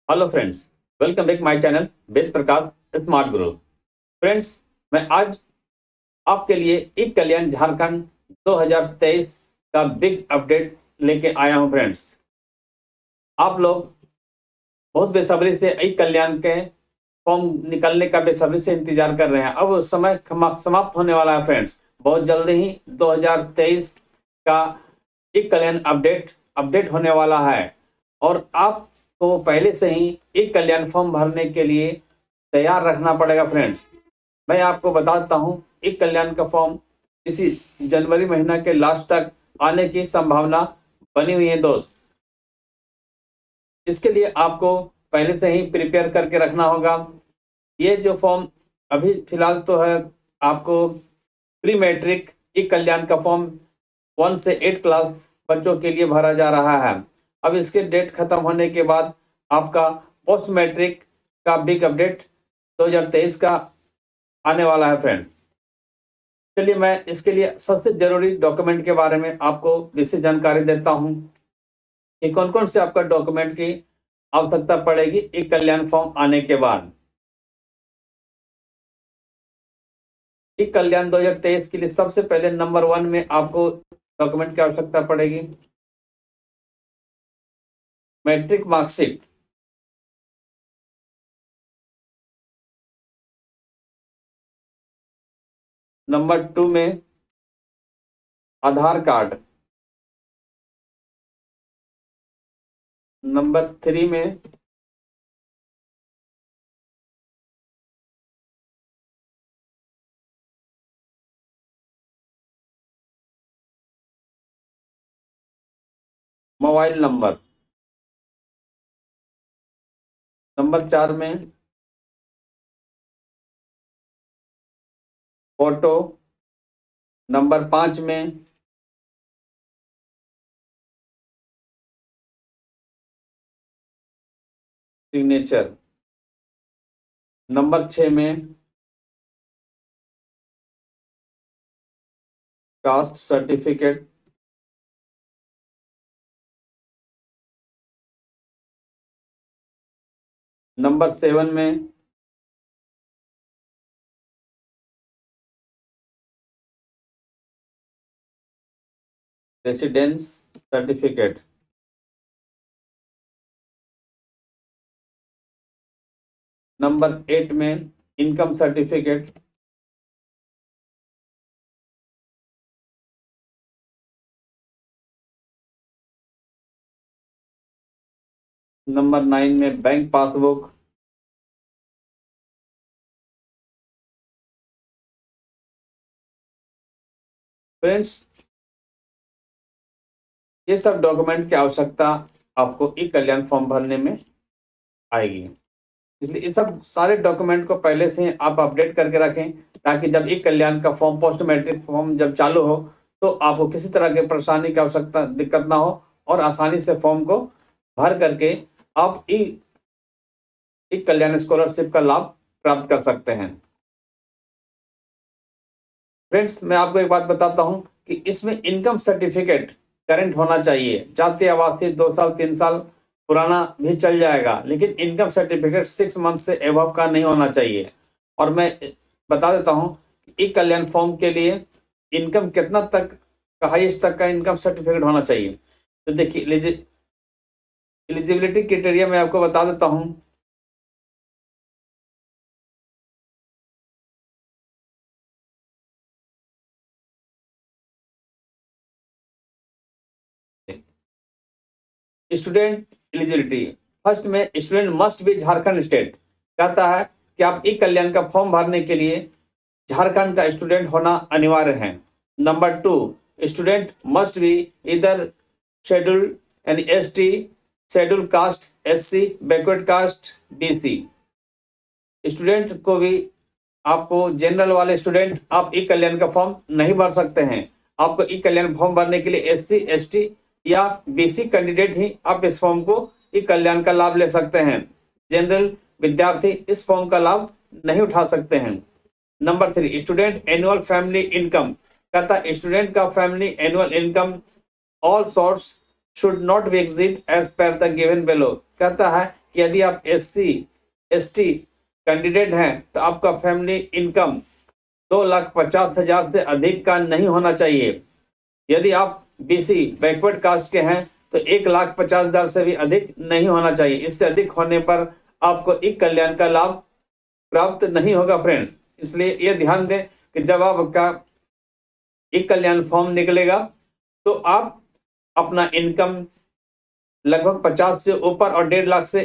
Hello friends, welcome back my channel Ved Prakash smart guru. Friends, मैं आज आपके लिए ई कल्याण झारखंड 2023 का बिग अपडेट लेके आया हूं। फ्रेंड्स, आप लोग बहुत बेसब्री से ई कल्याण के फॉर्म निकलने का बेसब्री से इंतजार कर रहे हैं। अब समय समाप्त होने वाला है। फ्रेंड्स, बहुत जल्दी ही 2023 का ई कल्याण अपडेट होने वाला है और आपको पहले से ही ई कल्याण फॉर्म भरने के लिए तैयार रखना पड़ेगा। फ्रेंड्स, मैं आपको बता देता हूं, ई कल्याण का फॉर्म इसी जनवरी महीना के लास्ट तक आने की संभावना बनी हुई है। दोस्त, इसके लिए आपको पहले से ही प्रिपेयर करके रखना होगा। ये जो फॉर्म अभी फिलहाल तो है, आपको प्री मैट्रिक ई कल्याण का फॉर्म 1 से 8 क्लास बच्चों के लिए भरा जा रहा है। अब इसके डेट खत्म होने के बाद आपका पोस्ट मैट्रिक का बिग अपडेट 2023 का आने वाला है। फ्रेंड, चलिए मैं इसके लिए सबसे जरूरी डॉक्यूमेंट के बारे में आपको विशेष जानकारी देता हूं कि कौन कौन से आपका डॉक्यूमेंट की आवश्यकता पड़ेगी ई कल्याण फॉर्म आने के बाद। ई कल्याण 2023 के लिए सबसे पहले नंबर 1 में आपको डॉक्यूमेंट की आवश्यकता पड़ेगी मैट्रिक मार्कशीट। नंबर 2 में आधार कार्ड। नंबर 3 में मोबाइल नंबर। नंबर 4 में फोटो। नंबर 5 में सिग्नेचर। नंबर 6 में कास्ट सर्टिफिकेट। नंबर 7 में रेसिडेंस सर्टिफिकेट। नंबर 8 में इनकम सर्टिफिकेट। नंबर 9 में बैंक पासबुक। फ्रेंड्स, ये सब डॉक्यूमेंट की आवश्यकता आपको ई कल्याण फॉर्म भरने में आएगी, इसलिए ये सब सारे डॉक्यूमेंट को पहले से आप अपडेट करके रखें ताकि जब ई कल्याण का फॉर्म पोस्ट मैट्रिक फॉर्म जब चालू हो तो आपको किसी तरह की परेशानी की आवश्यकता दिक्कत ना हो और आसानी से फॉर्म को भर करके आप ई कल्याण स्कॉलरशिप का लाभ प्राप्त कर सकते हैं। फ्रेंड्स, मैं आपको एक बात बताता हूं कि इसमें इनकम सर्टिफिकेट करंट होना चाहिए। जातीय आवासीय 2 साल 3 साल पुराना भी चल जाएगा, लेकिन इनकम सर्टिफिकेट 6 मंथ से एबव का नहीं होना चाहिए। और मैं बता देता हूं कि ई कल्याण फॉर्म के लिए इनकम कितना तक का हाईएस्ट तक का इनकम सर्टिफिकेट होना चाहिए। तो देखिए, एलिजिबिलिटी क्राइटेरिया मैं आपको बता देता हूं। स्टूडेंट एलिजिबिलिटी, फर्स्ट में student must be Jharkhand state. कहता है कि आप ई कल्याण का फॉर्म भरने के लिए झारखंड का स्टूडेंट होना अनिवार्य है। नंबर 2, स्टूडेंट मस्ट बी इधर शेड्यूल्ड यानी ST, schedule caste SC, backward caste BC. Student को भी आपको जनरल वाले स्टूडेंट आप ई कल्याण का फॉर्म नहीं भर सकते हैं। आपको ई कल्याण फॉर्म भरने के लिए एससी एसटी या बीसी कैंडिडेट ही आप इस फॉर्म को ई कल्याण का लाभ ले सकते हैं। जनरल विद्यार्थी इस फॉर्म का लाभ नहीं उठा सकते हैं। Number 3, student annual family income. कहता है स्टूडेंट का family annual income all source should not be exceed as per the given below. कहता है कि यदि आप SC ST कैंडिडेट हैं तो आपका फैमिली इनकम 2,50,000 से अधिक का नहीं होना चाहिए। यदि आप BC बैकवर्ड कास्ट के हैं तो 1,50,000 से भी अधिक नहीं होना चाहिए। इससे अधिक होने पर आपको ई कल्याण का लाभ प्राप्त नहीं होगा फ्रेंड्स। इसलिए ये ध्यान दें कि जब आपका ई कल्याण फॉर्म निकलेगा तो आप अपना इनकम लगभग 50 से ऊपर और 1.5 लाख से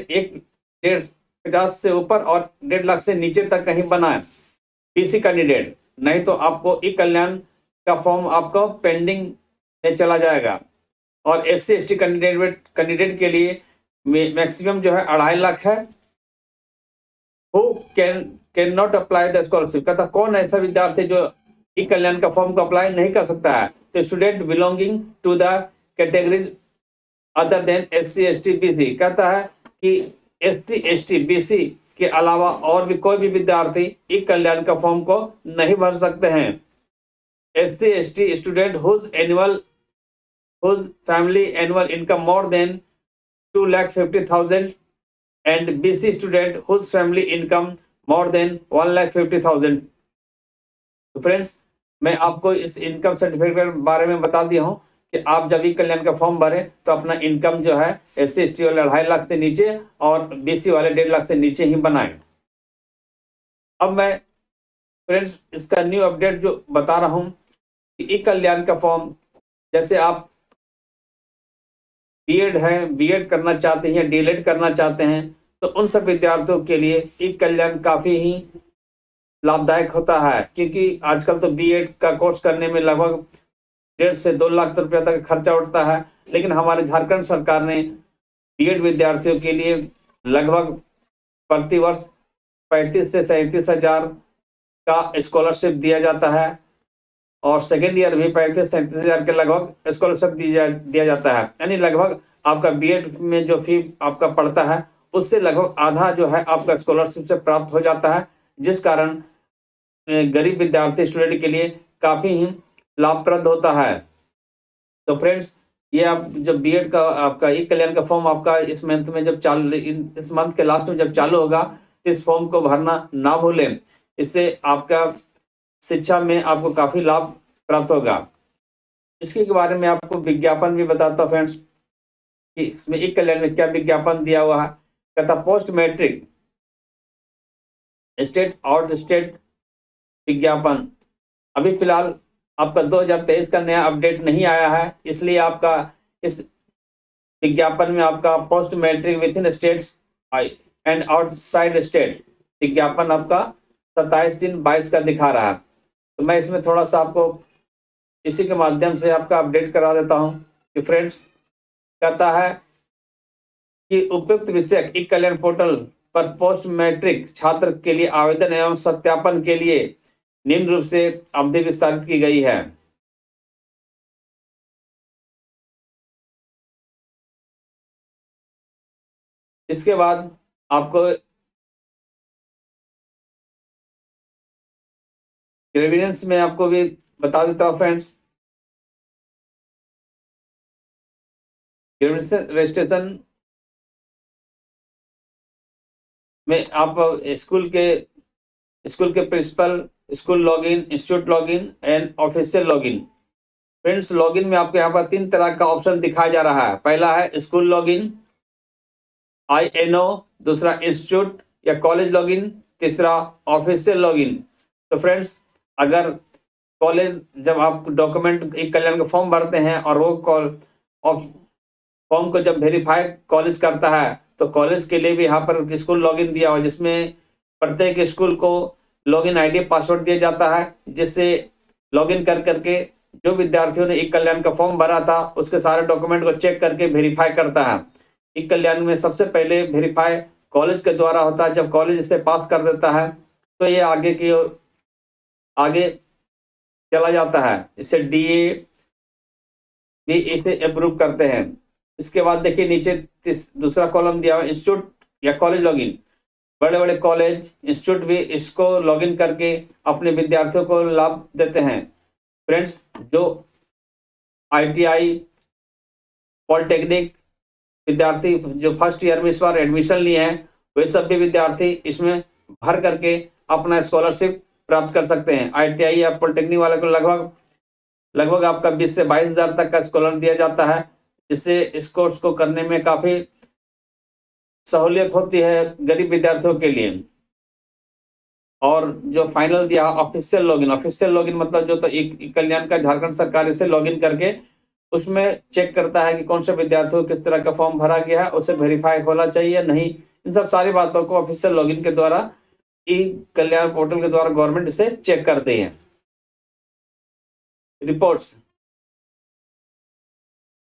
50 से ऊपर और 1.5 लाख से नीचे तक कहीं बनाएं BC कैंडिडेट, नहीं तो आपको ई कल्याण का फॉर्म आपको पेंडिंग में चला जाएगा। और SC ST कैंडिडेट के लिए मैक्सिमम जो है 2.5 लाख है। Who can not apply the scholarship, कहता कौन ऐसा विद्यार्थी जो ई कल्याण का फॉर्म को अप्लाई नहीं कर सकता है। तो student belonging to the categories other than SC ST BC, कहता है कि SC ST BC के अलावा और भी कोई भी विद्यार्थी ई कल्याण का फॉर्म को नहीं भर सकते हैं। SC ST student whose family annual income more than 2,50,000 and BC student whose family income more than 1,50,000। तो फ्रेंड्स, मैं आपको इस इनकम सर्टिफिकेट के बारे में बता दिया हूं कि आप जब ई कल्याण का फॉर्म भरें तो अपना इनकम जो है SC ST वाले 2.5 लाख से नीचे और BC वाले 1.5 लाख से नीचे ही बनाएं। अब मैं फ्रेंड्स इसका न्यू अपडेट जो बता रहा हूं कि ई कल्याण का फॉर्म, जैसे आप B.Ed है, B.Ed करना चाहते हैं, D.Led करना चाहते हैं, तो उन सब विद्यार्थियों के लिए ई कल्याण काफी ही लाभदायक होता है। क्योंकि आजकल तो B.Ed का कोर्स करने में लगभग 1.5 से 2 लाख रुपया तक खर्चा उठता है, लेकिन हमारे झारखंड सरकार ने B.Ed विद्यार्थियों के लिए लगभग प्रति वर्ष 35 से 37 हजार का स्कॉलरशिप दिया जाता है और सेकेंड ईयर भी 35 से 37 हजार के लगभग स्कॉलरशिप दिया जाता है। यानी लगभग आपका B.Ed में जो फी आपका पड़ता है उससे लगभग आधा जो है आपका स्कॉलरशिप से प्राप्त हो जाता है, जिस कारण गरीब विद्यार्थी स्टूडेंट के लिए काफी ही लाभप्रद होता है। तो फ्रेंड्स, ये आप जब B.Ed का आपका ई कल्याण का फॉर्म आपका इस मंथ में जब इस मंथ के लास्ट में जब चालू होगा तो इस फॉर्म को भरना ना भूलें। इससे आपका शिक्षा में आपको काफी लाभ प्राप्त होगा। इसके बारे में आपको विज्ञापन भी बताता हूं फ्रेंड्स कि इसमें ई कल्याण में क्या विज्ञापन दिया हुआ है। कहता post matric state out state विज्ञापन, अभी फिलहाल आपका 2023 का नया अपडेट नहीं आया है, इसलिए आपका इस विज्ञापन में आपका post matric within states and outside state विज्ञापन आपका 27/3/22 का दिखा रहा है। तो मैं इसमें थोड़ा सा आपको इसी के माध्यम से आपका अपडेट करा देता हूं कि फ्रेंड्स, कहता है कि उपयुक्त विषय ई कल्याण पोर्टल पर पोस्ट मैट्रिक छात्र के लिए आवेदन एवं सत्यापन के लिए निम्न रूप से अवधि विस्तारित की गई है। इसके बाद आपको ग्रेविडेंस में आपको भी बता देता हूं फ्रेंड्स। ग्रेविडेंस रजिस्ट्रेशन में आप स्कूल के principal, school login, institute login and official login. Friends, login में आपको यहाँ पर 3 तरह का ऑप्शन दिखाया जा रहा है। पहला है स्कूल लॉगिन INO, दूसरा इंस्टीट्यूट या कॉलेज लॉगिन, तीसरा ऑफिशियल लॉगिन। तो फ्रेंड्स, अगर कॉलेज जब आप डॉक्यूमेंट ई कल्याण का फॉर्म भरते हैं और वो फॉर्म को जब वेरीफाई कॉलेज करता है तो कॉलेज के लिए भी यहाँ पर स्कूल लॉगिन दिया हुआ, जिसमें प्रत्येक स्कूल को लॉगिन ID पासवर्ड दिया जाता है, जिससे लॉगिन कर करके जो विद्यार्थियों ने ई कल्याण का फॉर्म भरा था उसके सारे डॉक्यूमेंट को चेक करके वेरीफाई करता है। ई कल्याण में सबसे पहले वेरीफाई कॉलेज के द्वारा होता है। जब कॉलेज इसे पास कर देता है तो ये आगे चला जाता है, इसे DA भी इसे अप्रूव करते हैं। इसके बाद देखिए नीचे दूसरा कॉलम दिया हुआ इंस्टीट्यूट या कॉलेज लॉगिन। बड़े बड़े कॉलेज, इंस्टीट्यूट भी इसको लॉगिन करके अपने विद्यार्थियों को लाभ देते हैं। फ्रेंड्स, जो ITI, पॉलिटेक्निक विद्यार्थी जो फर्स्ट ईयर में इस बार एडमिशन लिए हैं, वे सब भी विद्यार्थी इसमें भर करके अपना स्कॉलरशिप प्राप्त कर सकते हैं। ITI या पॉलिटेक्निक वाले को लगभग आपका 20 से 22 हज़ार तक का स्कॉलर दिया जाता है, जिससे इस कोर्स को करने में काफी सहूलियत होती है गरीब विद्यार्थियों के लिए। और जो फाइनल दिया ऑफिशियल लॉगिन मतलब जो तो एक कल्याण का झारखंड सरकार से लॉगिन करके उसमें चेक करता है कि कौन से विद्यार्थियों को किस तरह का फॉर्म भरा गया है, उसे वेरीफाई होना चाहिए या नहीं। इन सब सारी बातों को ऑफिशियल लॉगिन के द्वारा ई कल्याण पोर्टल के द्वारा गवर्नमेंट इसे चेक करते हैं। रिपोर्ट्स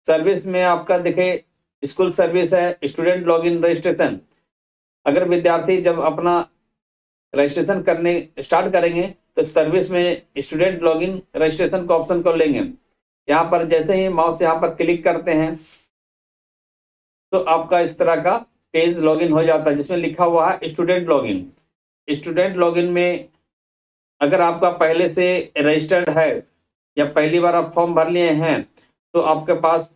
सर्विस में आपका देखे स्कूल सर्विस है, स्टूडेंट लॉगिन रजिस्ट्रेशन। अगर विद्यार्थी जब अपना रजिस्ट्रेशन करने स्टार्ट करेंगे तो सर्विस में स्टूडेंट लॉगिन रजिस्ट्रेशन का ऑप्शन को लेंगे। यहाँ पर जैसे ही माउस यहाँ पर क्लिक करते हैं तो आपका इस तरह का पेज लॉगिन हो जाता है, जिसमें लिखा हुआ है स्टूडेंट लॉगिन। स्टूडेंट लॉगिन में अगर आपका पहले से रजिस्टर्ड है या पहली बार आप फॉर्म भर लिए हैं तो आपके पास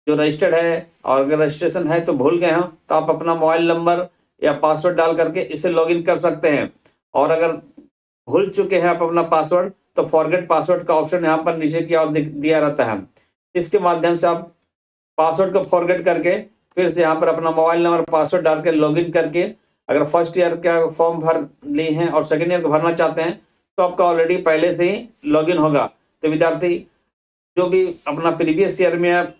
जो रजिस्टर्ड है, और अगर रजिस्ट्रेशन है तो भूल गए हो तो आप अपना मोबाइल नंबर या पासवर्ड डाल करके इसे लॉगिन कर सकते हैं। और अगर भूल चुके हैं आप अपना पासवर्ड तो फॉरगेट पासवर्ड का ऑप्शन यहाँ पर नीचे की ओर दिया रहता है। इसके माध्यम से आप पासवर्ड को फॉरगेट करके फिर से यहाँ पर अपना मोबाइल नंबर पासवर्ड डाल के लॉगिन करके अगर फर्स्ट ईयर का फॉर्म भर लिए हैं और सेकेंड ईयर को भरना चाहते हैं तो आपका ऑलरेडी पहले से ही लॉगिन होगा। तो विद्यार्थी जो भी अपना प्रीवियस ईयर में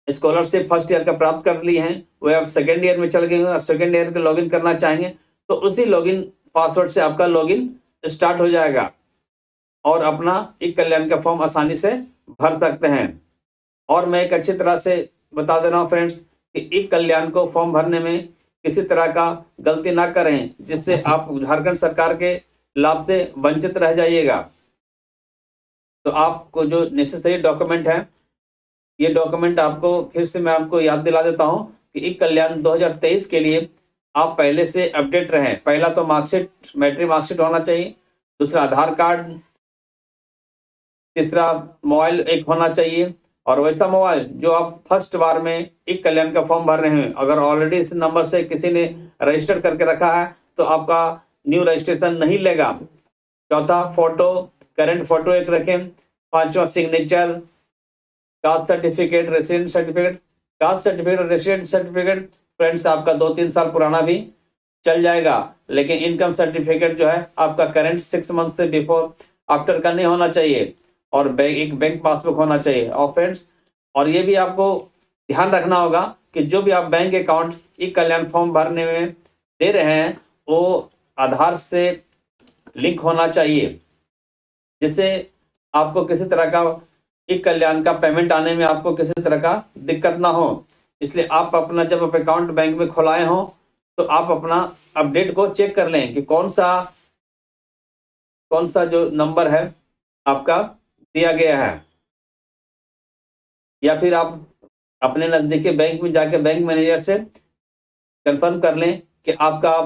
स्कॉलरशिप फर्स्ट ईयर का प्राप्त कर लिए हैं वह आप सेकेंड ईयर में चल गए हैं, सेकेंड ईयर का लॉगिन करना चाहेंगे तो उसी लॉगिन पासवर्ड से आपका लॉगिन स्टार्ट हो जाएगा और अपना ई कल्याण का फॉर्म आसानी से भर सकते हैं। और मैं एक अच्छी तरह से बता दे रहा हूँ फ्रेंड्स कि ई कल्याण को फॉर्म भरने में किसी तरह का गलती ना करें, जिससे आप झारखंड सरकार के लाभ से वंचित रह जाइएगा। तो आपको जो नेसेसरी डॉक्यूमेंट है, ये डॉक्यूमेंट आपको फिर से मैं आपको याद दिला देता हूँ कि ई कल्याण 2023 के लिए आप पहले से अपडेट रहें। पहला तो मार्कशीट, मैट्रिक मार्कशीट होना चाहिए, दूसरा आधार कार्ड, तीसरा मोबाइल एक होना चाहिए, और वैसा मोबाइल जो आप फर्स्ट बार में ई कल्याण का फॉर्म भर रहे हैं। अगर ऑलरेडी इस नंबर से किसी ने रजिस्टर करके रखा है तो आपका न्यू रजिस्ट्रेशन नहीं लेगा। चौथा, फोटो, करंट फोटो एक रखें। पांचवा, signature, caste certificate, resident certificate. Caste certificate और रेसिडेंट सर्टिफिकेट फ्रेंड्स आपका 2-3 साल पुराना भी चल जाएगा, लेकिन इनकम सर्टिफिकेट जो है आपका करंट 6 मंथ से बिफोर आफ्टर का नहीं होना चाहिए, और एक बैंक पासबुक होना चाहिए। और फ्रेंड्स, और ये भी आपको ध्यान रखना होगा कि जो भी आप बैंक अकाउंट ई कल्याण फॉर्म भरने में दे रहे हैं वो आधार से लिंक होना चाहिए, जिससे आपको किसी तरह का ई कल्याण का पेमेंट आने में आपको किसी तरह का दिक्कत ना हो। इसलिए आप अपना जब आप अकाउंट बैंक में खोलाए हो तो आप अपना अपडेट को चेक कर लें कि कौन सा जो नंबर है आपका दिया गया है, या फिर आप अपने नजदीकी बैंक में जाके बैंक मैनेजर से कंफर्म कर लें कि आपका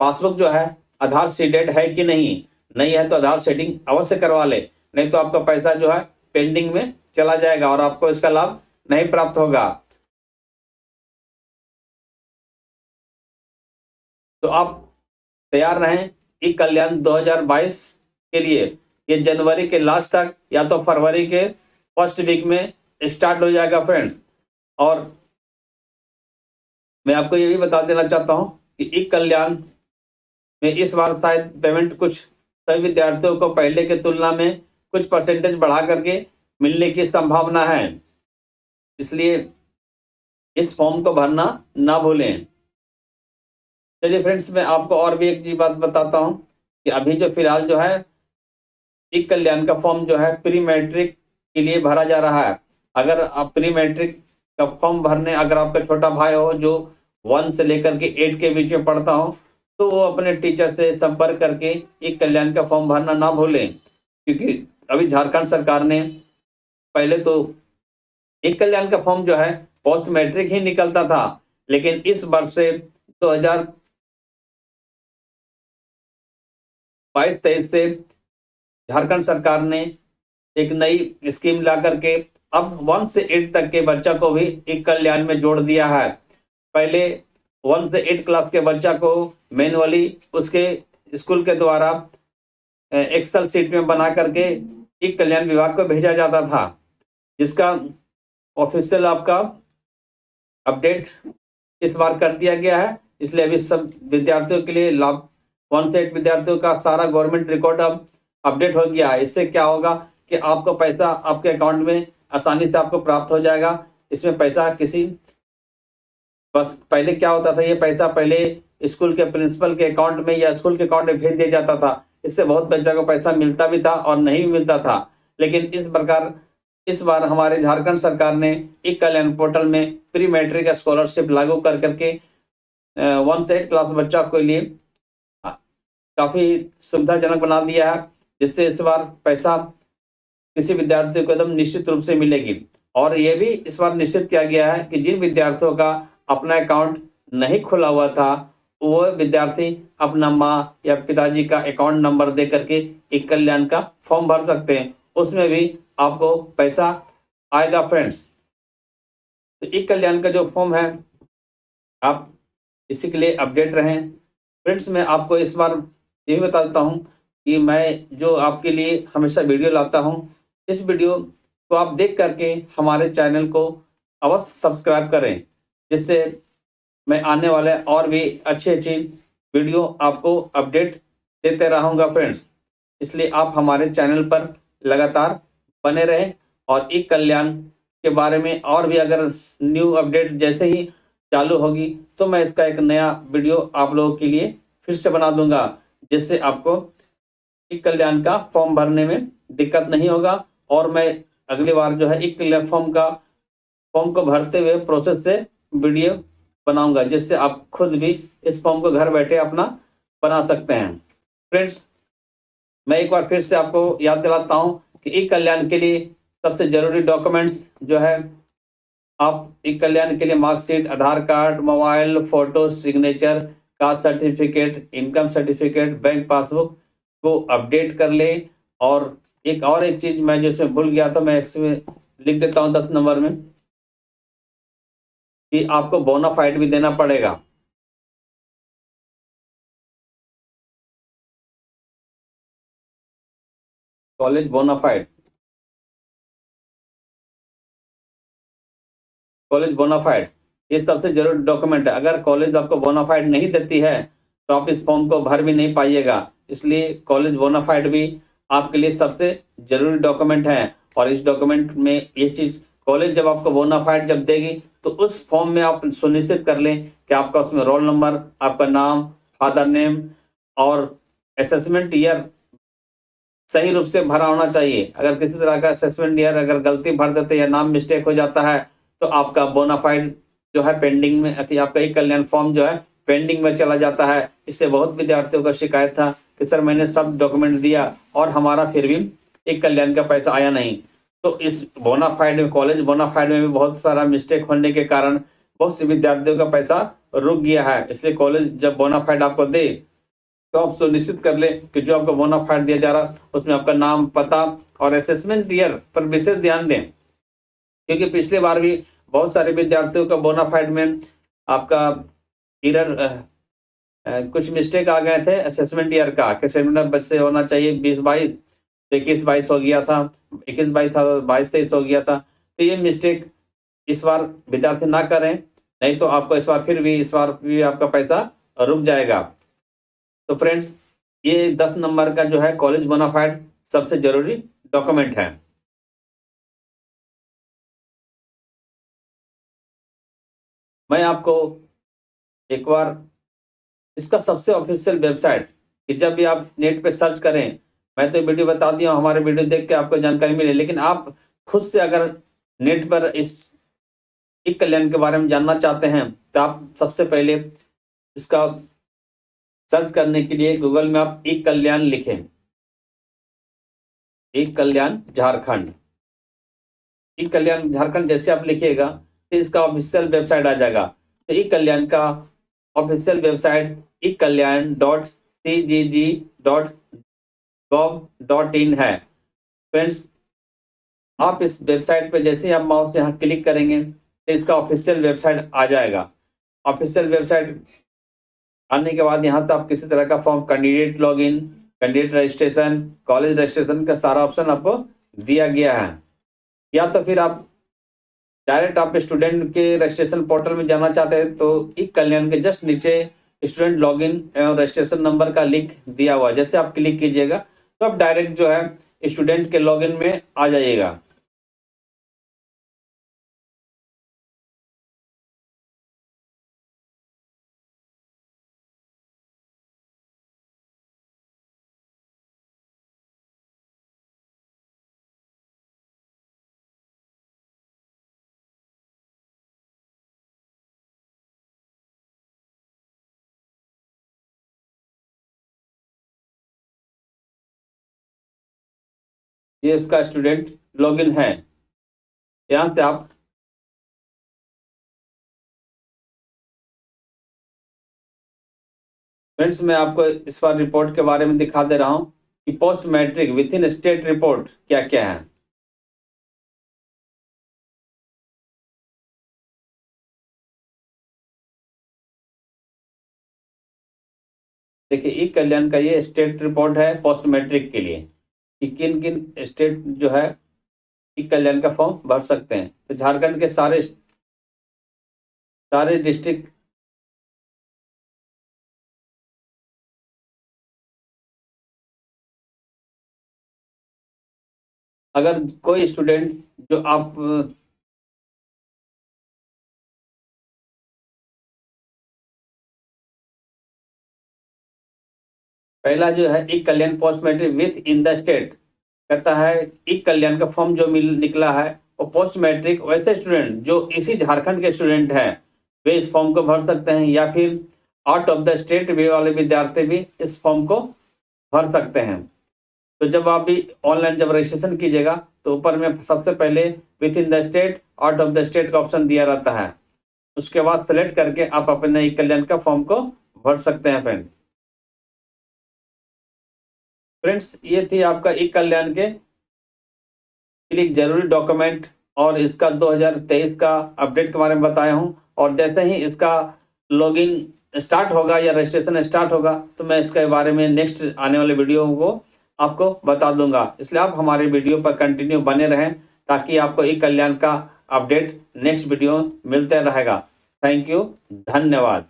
पासबुक जो है आधार सीडेड है कि नहीं है तो आधार सेटिंग अवश्य करवा ले, नहीं तो आपका पैसा जो है पेंडिंग में चला जाएगा और आपको इसका लाभ नहीं प्राप्त होगा। तो आप तैयार रहें ई कल्याण 2022 के लिए। ये जनवरी के लास्ट तक या तो फरवरी के फर्स्ट वीक में स्टार्ट हो जाएगा फ्रेंड्स। और मैं आपको ये भी बता देना चाहता हूं कि ई कल्याण में इस बार शायद पेमेंट कुछ सभी विद्यार्थियों को पहले के तुलना में कुछ परसेंटेज बढ़ा करके मिलने की संभावना है, इसलिए इस फॉर्म को भरना ना भूलें। चलिए फ्रेंड्स, मैं आपको और भी एक चीज बात बताता हूं कि अभी जो फिलहाल जो है ई कल्याण का फॉर्म जो है प्री मैट्रिक के लिए भरा जा रहा है। अगर आप प्री मैट्रिक का फॉर्म भरने, अगर आपका छोटा भाई हो जो 1 से लेकर के 8 के बीच में पढ़ता हो तो वो अपने टीचर से संपर्क करके ई कल्याण का फॉर्म भरना ना भूलें, क्योंकि अभी झारखंड सरकार ने पहले तो ई कल्याण का फॉर्म जो है पोस्ट मैट्रिक ही निकलता था, लेकिन इस वर्ष से 2022-23 से झारखंड सरकार ने एक नई स्कीम ला करके अब 1 से 8 तक के बच्चा को भी ई कल्याण में जोड़ दिया है। पहले 1 से 8 क्लास के बच्चा को मैनुअली उसके स्कूल के द्वारा एक्सेल सीट में बना करके ई कल्याण विभाग को भेजा जाता था, जिसका ऑफिशियल आपका अपडेट इस बार कर दिया गया है। इसलिए अभी सब विद्यार्थियों के लिए लाभ 1 से 8 विद्यार्थियों का सारा गवर्नमेंट रिकॉर्ड अब अपडेट हो गया है। इससे क्या होगा कि आपको पैसा आपके अकाउंट में आसानी से आपको प्राप्त हो जाएगा। इसमें पैसा किसी बस पहले क्या होता था, ये पैसा पहले स्कूल के प्रिंसिपल के अकाउंट में या स्कूल के अकाउंट में भेज दिया जाता था। इससे बहुत बच्चा को पैसा मिलता भी था और नहीं भी मिलता था। लेकिन इस बार हमारे झारखंड सरकार ने ई कल्याण पोर्टल में प्री मैट्रिक स्कॉलरशिप लागू कर करके 1 से 8 क्लास बच्चा के लिए काफी सुविधाजनक बना दिया है, जिससे इस बार पैसा किसी विद्यार्थी को एकदम निश्चित रूप से मिलेगी। और यह भी इस बार निश्चित किया गया है कि जिन विद्यार्थियों का अपना अकाउंट नहीं खुला हुआ था, वो विद्यार्थी अपना माँ या पिताजी का अकाउंट नंबर दे करके ई कल्याण का फॉर्म भर सकते हैं। उसमें भी आपको पैसा आएगा फ्रेंड्स। तो ई कल्याण का जो फॉर्म है, आप इसी के लिए अपडेट रहें। फ्रेंड्स, मैं आपको इस बार ये भी बता देता हूँ कि मैं जो आपके लिए हमेशा वीडियो लाता हूँ, इस वीडियो को आप देख करके हमारे चैनल को अवश्य सब्सक्राइब करें, जिससे मैं आने वाले और भी अच्छी वीडियो आपको अपडेट देते रहूँगा फ्रेंड्स। इसलिए आप हमारे चैनल पर लगातार बने रहें और ई कल्याण के बारे में और भी अगर न्यू अपडेट जैसे ही चालू होगी तो मैं इसका एक नया वीडियो आप लोगों के लिए फिर से बना दूंगा, जिससे आपको ई कल्याण का फॉर्म भरने में दिक्कत नहीं होगा। और मैं अगली बार जो है ई कल्याण फॉर्म को भरते हुए प्रोसेस से वीडियो बनाऊंगा, जिससे आप खुद भी इस फॉर्म को घर बैठे अपना बना सकते हैं। फ्रेंड्स, मैं एक बार फिर से आपको याद दिलाता हूं कि ई कल्याण के लिए सबसे जरूरी डॉक्यूमेंट्स जो है, आप ई कल्याण के लिए marksheet, Aadhaar card, mobile, photo, signature, caste certificate, income certificate, bank passbook को अपडेट कर ले। और एक चीज मैं जो इसमें भूल गया था, मैं इसमें लिख देता हूँ 10 नंबर में, कि आपको बोनाफाइड भी देना पड़ेगा। कॉलेज बोनाफाइड, ये सबसे जरूरी डॉक्यूमेंट है। अगर कॉलेज आपको बोनाफाइड नहीं देती है तो आप इस फॉर्म को भर भी नहीं पाइएगा। इसलिए कॉलेज बोनाफाइड भी आपके लिए सबसे जरूरी डॉक्यूमेंट है। और इस डॉक्यूमेंट में ये चीज, कॉलेज जब आपको बोनाफाइड जब देगी तो उस फॉर्म में आप सुनिश्चित कर लें कि आपका उसमें रोल नंबर, आपका नाम, फादर नेम और असेसमेंट ईयर सही रूप से भरा होना चाहिए। अगर किसी तरह का असेसमेंट ईयर अगर गलती भर देते या नाम मिस्टेक हो जाता है तो आपका बोनाफाइड जो है पेंडिंग में, आपका ई कल्याण फॉर्म जो है पेंडिंग में चला जाता है। इससे बहुत विद्यार्थियों का शिकायत था कि सर मैंने सब डॉक्यूमेंट दिया और हमारा फिर भी ई कल्याण का पैसा आया नहीं। तो इस बोनाफाइड में, कॉलेज बोनाफाइड में भी बहुत सारा मिस्टेक होने के कारण बहुत से विद्यार्थियों का पैसा रुक गया है। इसलिए कॉलेज जब बोनाफाइड आपको दे तो आप सुनिश्चित कर ले कि जो आपको बोनाफाइड दिया जा रहा उसमें आपका नाम, पता और असेसमेंट ईयर पर विशेष ध्यान दें, क्योंकि पिछली बार भी बहुत सारे विद्यार्थियों का बोनाफाइड में आपका एरर, कुछ मिस्टेक आ गए थे असेसमेंट ईयर का। असेसमेंट बच्चे होना चाहिए 20-22, 21-22 हो गया था, 21-22 था, 22-23 हो गया था। तो ये मिस्टेक इस बार विद्यार्थी ना करें, नहीं तो आपको इस बार भी आपका पैसा रुक जाएगा। तो फ्रेंड्स, ये 10 नंबर का जो है कॉलेज बोनाफाइड सबसे जरूरी डॉक्यूमेंट है। मैं आपको एक बार इसका सबसे ऑफिशियल वेबसाइट, कि जब भी आप नेट पे सर्च करें, मैं तो वीडियो बता दिया हूं, हमारे वीडियो देख के आपको जानकारी मिले, लेकिन आप खुद से अगर नेट पर इस ई कल्याण के बारे में जानना चाहते हैं तो आप सबसे पहले इसका सर्च करने के लिए गूगल में आप ई कल्याण लिखें, ई कल्याण झारखंड। ई कल्याण झारखंड जैसे आप लिखिएगा तो इसका ऑफिशियल वेबसाइट आ जाएगा। तो ई कल्याण का ऑफिशियल वेबसाइट ekalyan.cgg.gov.in है फ्रेंड्स। आप इस वेबसाइट पे जैसे ही आप माउस यहाँ क्लिक करेंगे तो इसका ऑफिशियल वेबसाइट आ जाएगा। ऑफिशियल वेबसाइट आने के बाद यहाँ से आप किसी तरह का form, candidate login, candidate registration, college registration का सारा ऑप्शन आपको दिया गया है। या तो फिर आप डायरेक्ट आप स्टूडेंट के रजिस्ट्रेशन पोर्टल में जाना चाहते हैं तो ई कल्याण के जस्ट नीचे स्टूडेंट लॉगिन एवं रजिस्ट्रेशन नंबर का लिंक दिया हुआ है। जैसे आप क्लिक कीजिएगा तो आप डायरेक्ट जो है स्टूडेंट के लॉगिन में आ जाइएगा। ये उसका स्टूडेंट लॉगिन है। यहाँ से आप फ्रेंड्स, मैं आपको इस बार रिपोर्ट के बारे में दिखा दे रहा हूँ कि post matric within state report क्या क्या है। देखिए, ई कल्याण का ये स्टेट रिपोर्ट है पोस्ट मैट्रिक के लिए कि किन किन स्टेट जो है ई कल्याण का फॉर्म भर सकते हैं। तो झारखंड के सारे डिस्ट्रिक्ट अगर कोई स्टूडेंट जो आप पहला जो है E Kalyan post matric within the state कहता है, ई कल्याण का फॉर्म जो निकला है वो पोस्ट मैट्रिक वैसे स्टूडेंट जो इसी झारखंड के स्टूडेंट हैं वे इस फॉर्म को भर सकते हैं, या फिर आउट ऑफ द स्टेट वे वाले विद्यार्थी भी इस फॉर्म को भर सकते हैं। तो जब आप भी ऑनलाइन जब रजिस्ट्रेशन कीजिएगा तो ऊपर में सबसे पहले with in the state, out of the state का ऑप्शन दिया रहता है। उसके बाद सेलेक्ट करके आप अपने ई कल्याण का फॉर्म को भर सकते हैं। फ्रेंड्स, ये थी आपका ई कल्याण के लिए जरूरी डॉक्यूमेंट और इसका 2023 का अपडेट के बारे में बताया हूं। और जैसे ही इसका लॉगिन स्टार्ट होगा या रजिस्ट्रेशन स्टार्ट होगा तो मैं इसके बारे में नेक्स्ट आने वाले वीडियो को आपको बता दूंगा। इसलिए आप हमारे वीडियो पर कंटिन्यू बने रहें ताकि आपको ई कल्याण का अपडेट नेक्स्ट वीडियो मिलते रहेगा। थैंक यू, धन्यवाद।